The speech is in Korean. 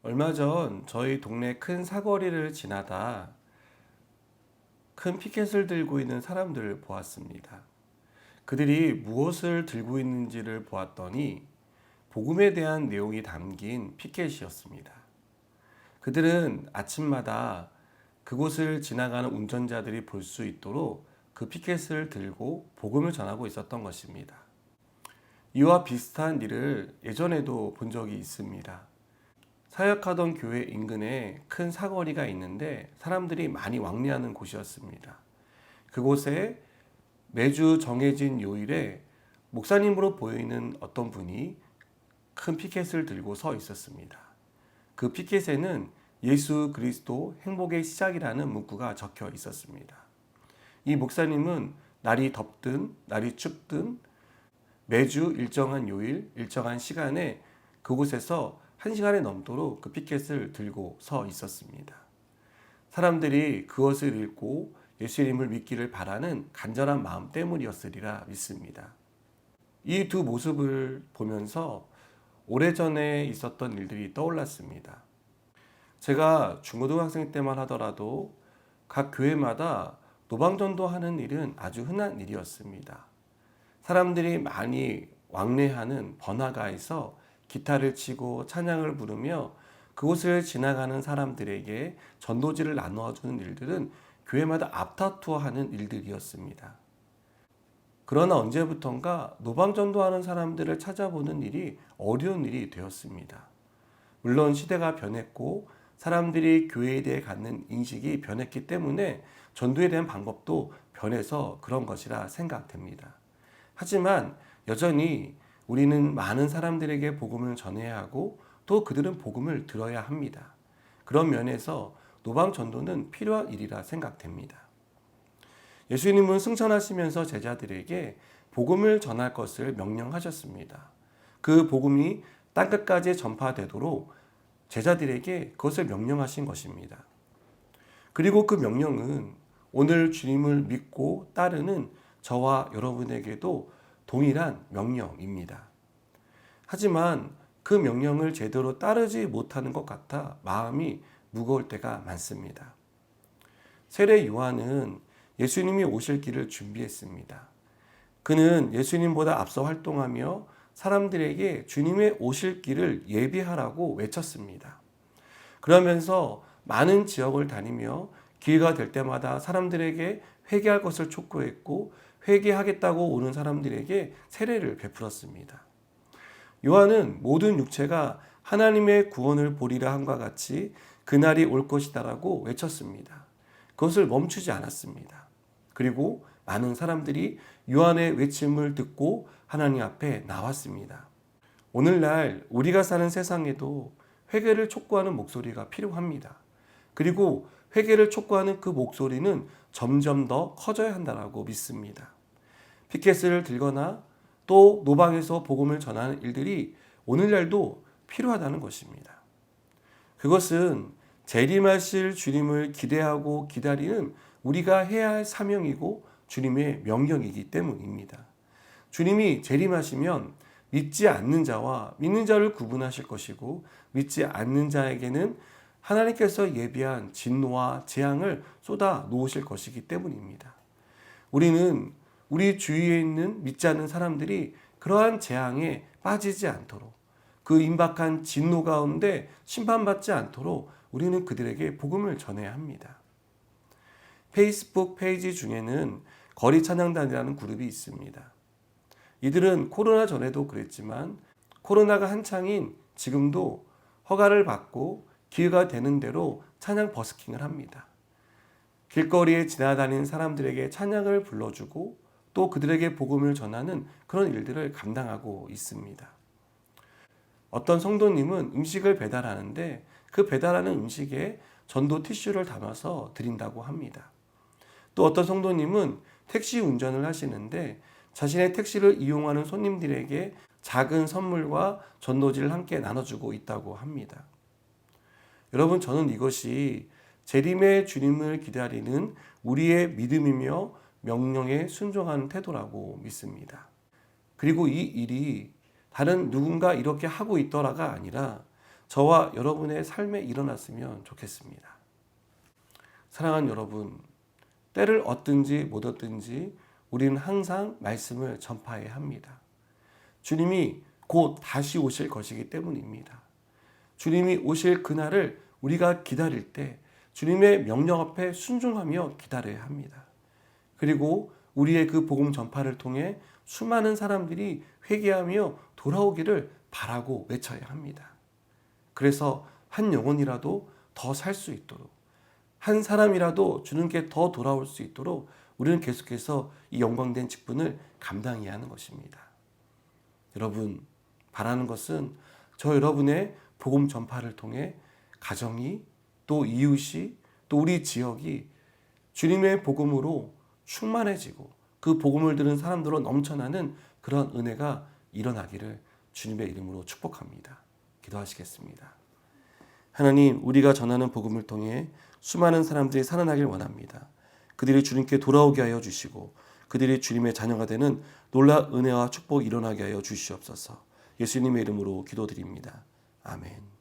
얼마 전 저희 동네 큰 사거리를 지나다 큰 피켓을 들고 있는 사람들을 보았습니다. 그들이 무엇을 들고 있는지를 보았더니 복음에 대한 내용이 담긴 피켓이었습니다. 그들은 아침마다 그곳을 지나가는 운전자들이 볼 수 있도록 그 피켓을 들고 복음을 전하고 있었던 것입니다. 이와 비슷한 일을 예전에도 본 적이 있습니다. 사역하던 교회 인근에 큰 사거리가 있는데 사람들이 많이 왕래하는 곳이었습니다. 그곳에 매주 정해진 요일에 목사님으로 보이는 어떤 분이 큰 피켓을 들고 서 있었습니다. 그 피켓에는 예수 그리스도 행복의 시작이라는 문구가 적혀 있었습니다. 이 목사님은 날이 덥든 날이 춥든 매주 일정한 요일, 일정한 시간에 그곳에서 1시간이 넘도록 그 피켓을 들고 서 있었습니다. 사람들이 그것을 읽고 예수님을 믿기를 바라는 간절한 마음 때문이었으리라 믿습니다. 이 두 모습을 보면서 오래전에 있었던 일들이 떠올랐습니다. 제가 중고등학생 때만 하더라도 각 교회마다 노방전도하는 일은 아주 흔한 일이었습니다. 사람들이 많이 왕래하는 번화가에서 기타를 치고 찬양을 부르며 그곳을 지나가는 사람들에게 전도지를 나누어주는 일들은 교회마다 앞다투어하는 일들이었습니다. 그러나 언제부턴가 노방전도하는 사람들을 찾아보는 일이 어려운 일이 되었습니다. 물론 시대가 변했고 사람들이 교회에 대해 갖는 인식이 변했기 때문에 전도에 대한 방법도 변해서 그런 것이라 생각됩니다. 하지만 여전히 우리는 많은 사람들에게 복음을 전해야 하고 또 그들은 복음을 들어야 합니다. 그런 면에서 노방전도는 필요한 일이라 생각됩니다. 예수님은 승천하시면서 제자들에게 복음을 전할 것을 명령하셨습니다. 그 복음이 땅끝까지 전파되도록 제자들에게 그것을 명령하신 것입니다. 그리고 그 명령은 오늘 주님을 믿고 따르는 저와 여러분에게도 동일한 명령입니다. 하지만 그 명령을 제대로 따르지 못하는 것 같아 마음이 무거울 때가 많습니다. 세례 요한은 예수님이 오실 길을 준비했습니다. 그는 예수님보다 앞서 활동하며 사람들에게 주님의 오실 길을 예비하라고 외쳤습니다. 그러면서 많은 지역을 다니며 기회가 될 때마다 사람들에게 회개할 것을 촉구했고 회개하겠다고 오는 사람들에게 세례를 베풀었습니다. 요한은 모든 육체가 하나님의 구원을 보리라 함과 같이 그날이 올 것이다라고 외쳤습니다. 그것을 멈추지 않았습니다. 그리고 많은 사람들이 요한의 외침을 듣고 하나님 앞에 나왔습니다. 오늘날 우리가 사는 세상에도 회개를 촉구하는 목소리가 필요합니다. 그리고 회개를 촉구하는 그 목소리는 점점 더 커져야 한다고 믿습니다. 피켓을 들거나 또 노방에서 복음을 전하는 일들이 오늘날도 필요하다는 것입니다. 그것은 재림하실 주님을 기대하고 기다리는 우리가 해야 할 사명이고 주님의 명령이기 때문입니다. 주님이 재림하시면 믿지 않는 자와 믿는 자를 구분하실 것이고 믿지 않는 자에게는 하나님께서 예비한 진노와 재앙을 쏟아 놓으실 것이기 때문입니다. 우리는 우리 주위에 있는 믿지 않는 사람들이 그러한 재앙에 빠지지 않도록 그 임박한 진노 가운데 심판받지 않도록 우리는 그들에게 복음을 전해야 합니다. 페이스북 페이지 중에는 거리 찬양단이라는 그룹이 있습니다. 이들은 코로나 전에도 그랬지만 코로나가 한창인 지금도 허가를 받고 기회가 되는 대로 찬양 버스킹을 합니다. 길거리에 지나다니는 사람들에게 찬양을 불러주고 또 그들에게 복음을 전하는 그런 일들을 감당하고 있습니다. 어떤 성도님은 음식을 배달하는데 그 배달하는 음식에 전도 티슈를 담아서 드린다고 합니다. 또 어떤 성도님은 택시 운전을 하시는데 자신의 택시를 이용하는 손님들에게 작은 선물과 전도지를 함께 나눠주고 있다고 합니다. 여러분, 저는 이것이 재림의 주님을 기다리는 우리의 믿음이며 명령에 순종하는 태도라고 믿습니다. 그리고 이 일이 다른 누군가 이렇게 하고 있더라가 아니라 저와 여러분의 삶에 일어났으면 좋겠습니다. 사랑하는 여러분, 때를 얻든지 못 얻든지 우리는 항상 말씀을 전파해야 합니다. 주님이 곧 다시 오실 것이기 때문입니다. 주님이 오실 그날을 우리가 기다릴 때 주님의 명령 앞에 순종하며 기다려야 합니다. 그리고 우리의 그 복음 전파를 통해 수많은 사람들이 회개하며 돌아오기를 바라고 외쳐야 합니다. 그래서 한 영혼이라도 더 살 수 있도록, 한 사람이라도 주님께 더 돌아올 수 있도록 우리는 계속해서 이 영광된 직분을 감당해야 하는 것입니다. 여러분, 바라는 것은 저 여러분의 복음 전파를 통해 가정이, 또 이웃이, 또 우리 지역이 주님의 복음으로 충만해지고 그 복음을 들은 사람들로 넘쳐나는 그런 은혜가 일어나기를 주님의 이름으로 축복합니다. 기도하시겠습니다. 하나님, 우리가 전하는 복음을 통해 수많은 사람들이 살아나길 원합니다. 그들이 주님께 돌아오게 하여 주시고 그들이 주님의 자녀가 되는 놀라운 은혜와 축복이 일어나게 하여 주시옵소서. 예수님의 이름으로 기도드립니다. 아멘.